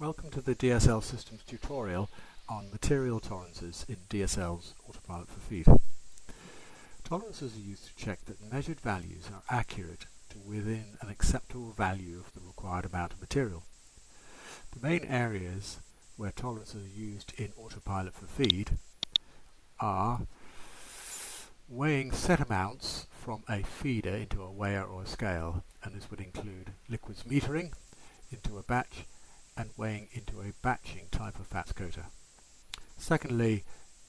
Welcome to the DSL Systems tutorial on material tolerances in DSL's AutoPilot4Feed. Tolerances are used to check that measured values are accurate to within an acceptable value of the required amount of material. The main areas where tolerances are used in AutoPilot4Feed are weighing set amounts from a feeder into a weigher or a scale, and this would include liquids metering into a batch and weighing into a batching type of fats coater. Secondly,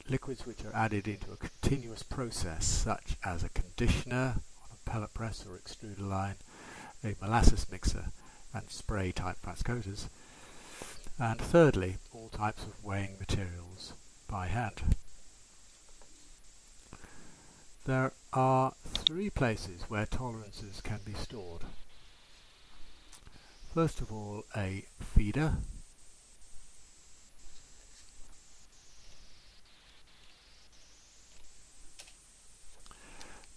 liquids which are added into a continuous process such as a conditioner on a pellet press or extruder line, a molasses mixer and spray type fats coaters. And thirdly, all types of weighing materials by hand. There are three places where tolerances can be stored. First of all, a feeder.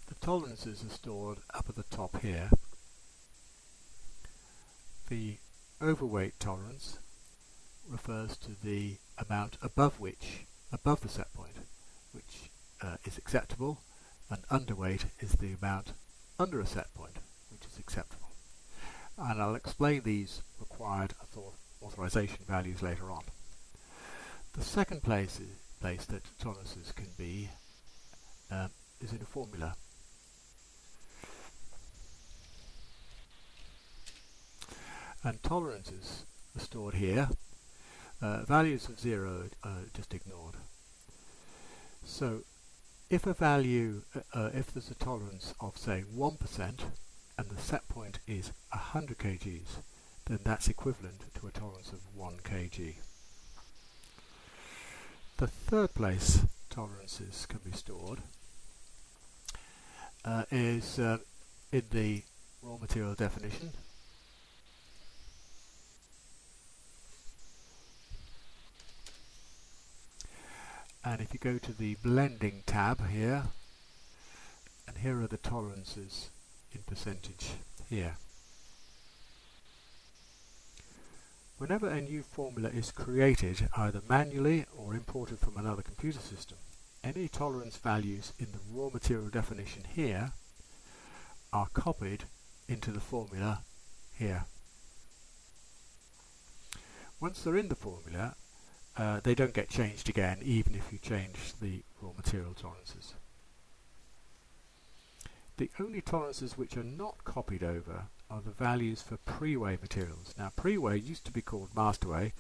The tolerances are stored up at the top here. The overweight tolerance refers to the amount above the set point, which is acceptable, and underweight is the amount under a set point, which is acceptable. And I'll explain these required authorization values later on. The second place that tolerances can be is in a formula. And tolerances are stored here. Values of 0 are just ignored. So if a value, if there's a tolerance of say 1%, and the set point is 100 kgs, then that's equivalent to a tolerance of 1 kg. The third place tolerances can be stored is in the raw material definition. And if you go to the blending tab here, and here are the tolerances in percentage here. Whenever a new formula is created, either manually or imported from another computer system, any tolerance values in the raw material definition here are copied into the formula here. Once they're in the formula, they don't get changed again, even if you change the raw material tolerances. The only tolerances which are not copied over are the values for pre-weigh materials. Now, pre-weigh used to be called master weigh,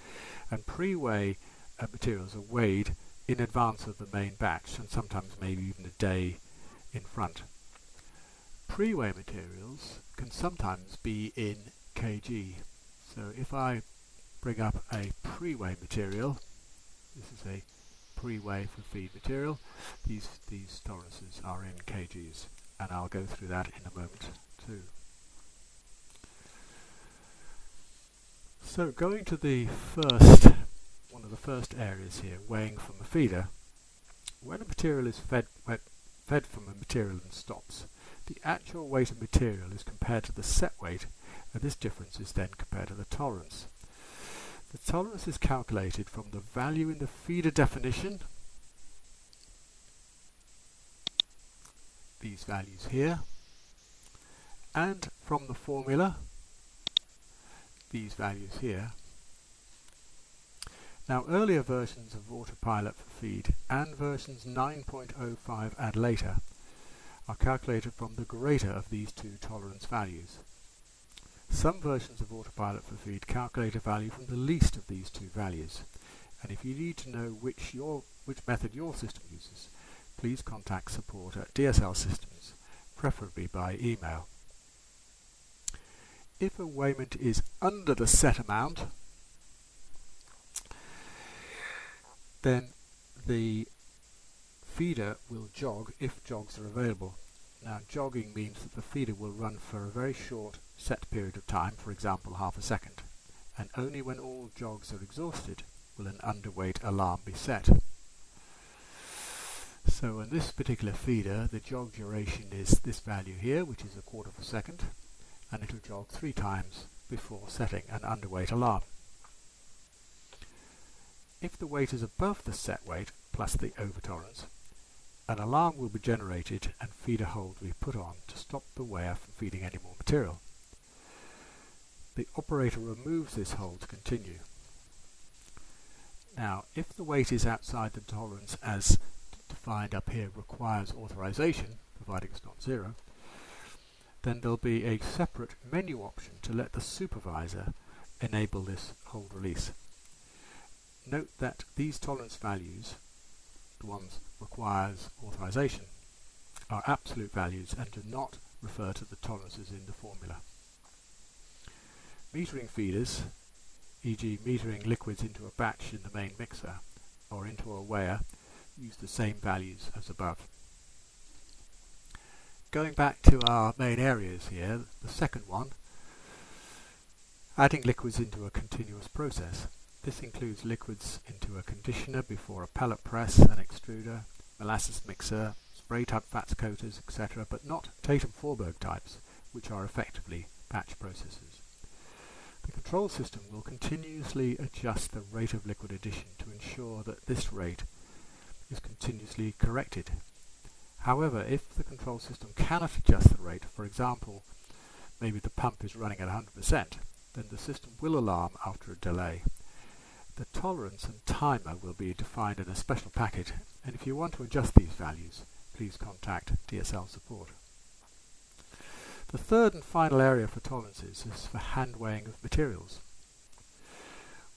and pre-weigh materials are weighed in advance of the main batch, and sometimes maybe even a day in front. Pre-weigh materials can sometimes be in kg. So if I bring up a pre-weigh material, this is a pre-weigh for feed material, these tolerances are in kgs. And I'll go through that in a moment too. So going to one of the first areas here, weighing from a feeder. When a material is fed from a material and stops, the actual weight of material is compared to the set weight, and this difference is then compared to the tolerance. The tolerance is calculated from the value in the feeder definition, these values here, and from the formula, these values here. Now, earlier versions of AutoPilot4Feed and versions 9.05 and later are calculated from the greater of these two tolerance values. Some versions of AutoPilot4Feed calculate a value from the least of these two values, and if you need to know which method your system uses, please contact support at DSL Systems, preferably by email. If a weighment is under the set amount, then the feeder will jog if jogs are available. Now, jogging means that the feeder will run for a very short set period of time, for example half a second, and only when all jogs are exhausted will an underweight alarm be set. So in this particular feeder, the jog duration is this value here, which is 1/4 of a second, and it will jog 3 times before setting an underweight alarm. If the weight is above the set weight plus the overtolerance, an alarm will be generated and feeder hold will be put on to stop the weigher from feeding any more material. The operator removes this hold to continue. Now, if the weight is outside the tolerance as defined up here requires authorization, providing it's not zero, then there'll be a separate menu option to let the supervisor enable this hold release. Note that these tolerance values, the ones requires authorization, are absolute values and do not refer to the tolerances in the formula. Metering feeders, e.g. metering liquids into a batch in the main mixer or into a weigher, use the same values as above. Going back to our main areas here, the second one, adding liquids into a continuous process. This includes liquids into a conditioner before a pellet press, an extruder, molasses mixer, spray type fats coaters, etc., but not Tatum-Forberg types, which are effectively batch processes. The control system will continuously adjust the rate of liquid addition to ensure that this rate is continuously corrected. However, if the control system cannot adjust the rate, for example, maybe the pump is running at 100%, then the system will alarm after a delay. The tolerance and timer will be defined in a special packet, and if you want to adjust these values, please contact DSL support. The third and final area for tolerances is for hand weighing of materials.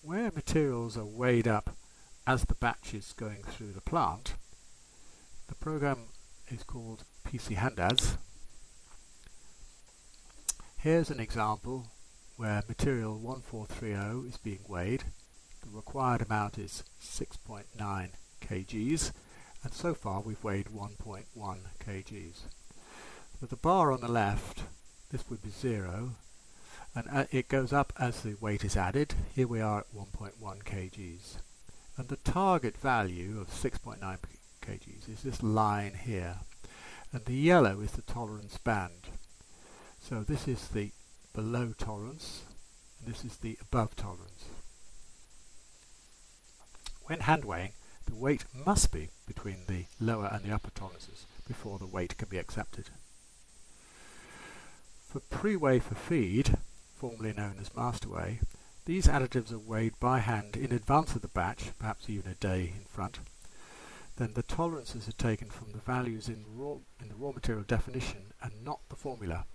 Where materials are weighed up as the batch is going through the plant, the program is called PC Handaz. Here's an example where material 1430 is being weighed. The required amount is 6.9 kgs, and so far we've weighed 1.1 kgs. With the bar on the left, this would be 0, and it goes up as the weight is added. Here we are at 1.1 kgs. And the target value of 6.9 kgs is this line here, and the yellow is the tolerance band. So this is the below tolerance, and this is the above tolerance. When hand weighing, the weight must be between the lower and the upper tolerances before the weight can be accepted. For pre-weigh for feed, formerly known as master weigh, these additives are weighed by hand in advance of the batch, perhaps even a day in front. Then the tolerances are taken from the values in the raw material definition and not the formula.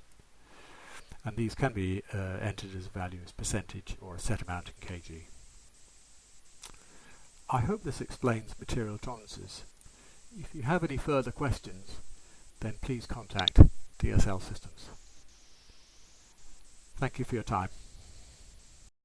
And these can be entered as a value as percentage or a set amount in kg. I hope this explains material tolerances. If you have any further questions, then please contact DSL Systems. Thank you for your time.